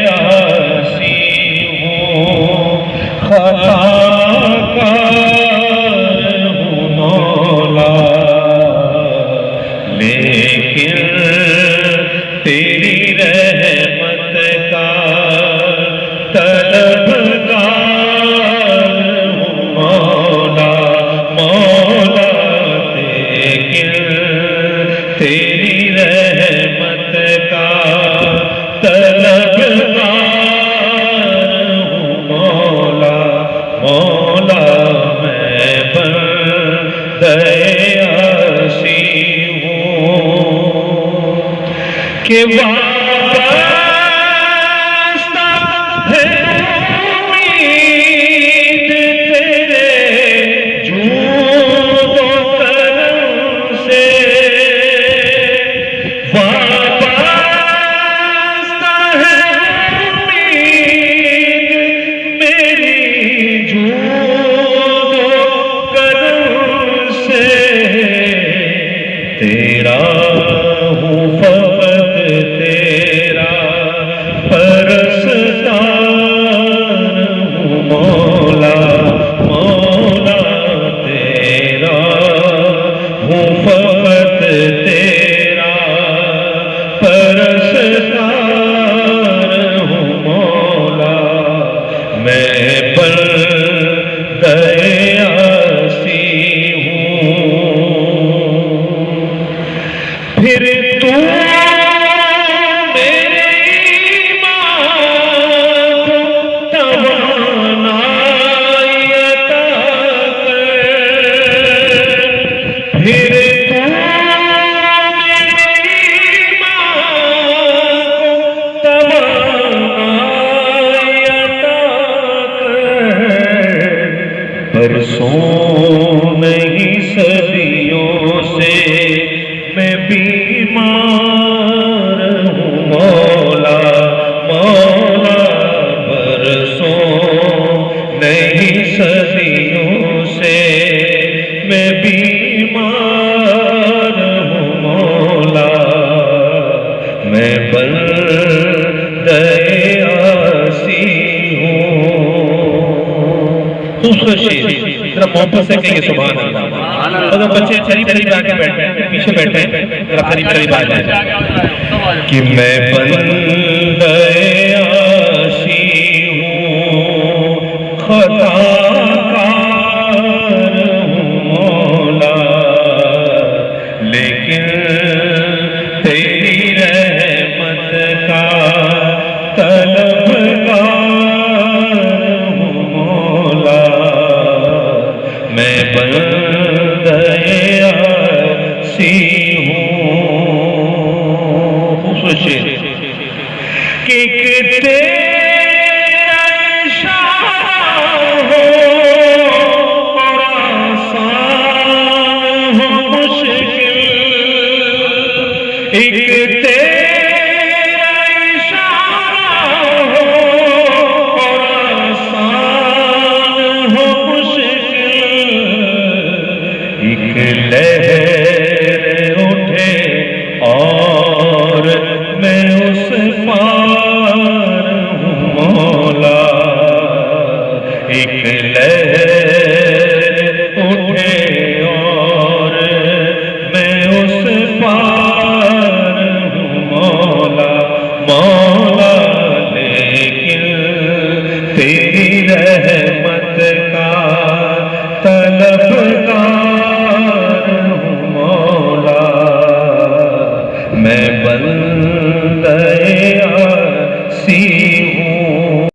عاصی ہوں خطا کار ہوں مولا لیکن تیری رحمت کا طلبگار ہوں مولا مولا لیکن تیری رحمت کا طلبگار ہوں مولا مولا میں بندہ عاصی ہوں کہ وابستہ ہے امید تیرے جود و کرم سے وابستہ ہے امید میری جود و کرم سے تیرا ہوں فقط تیرا پرستار ہوں مولا مولا تیرا ہوں فقط تیرا پرستار ہوں مولا میں بندہ عاصی ہوں پھر تو میرے ایمان کو توانائی عطا کر پھر تو میرے ایمان کو توانائی عطا کر برسوں نہیں صدیوں سے میں بیمار ہوں مولا مولا برسوں نہیں صدیوں سے میں بیمار ہوں مولا میں بندہ عاصی ہوں خوبصورت شعر ذرا محبت سے کہیں سبحان اللہ اگر بچے قریب قریب آ کے بیٹھے ہیں پیچھے بیٹھے ہیں ذرا قریب قریب آ جائیں کہ میں بندہ عاصی ہوں خطا کار ہوں مولا لیکن تیری رحمت کا طلبگار ہوں مولا میں بندہ عاصی ہوں خوبصورت شعر کہ تیرا اشارہ ہو اور آسان ہو مشکل ایک تیرا اشارہ ہو اور آسان ہو مشکل ایک لہر اٹھے اور میں اس پار ہوں مولا ایک لہر اٹھے اور میں اس پار ہوں مولا مولا لیکن تیری رحمت کا طلبگار ہوں مولا میں بندہ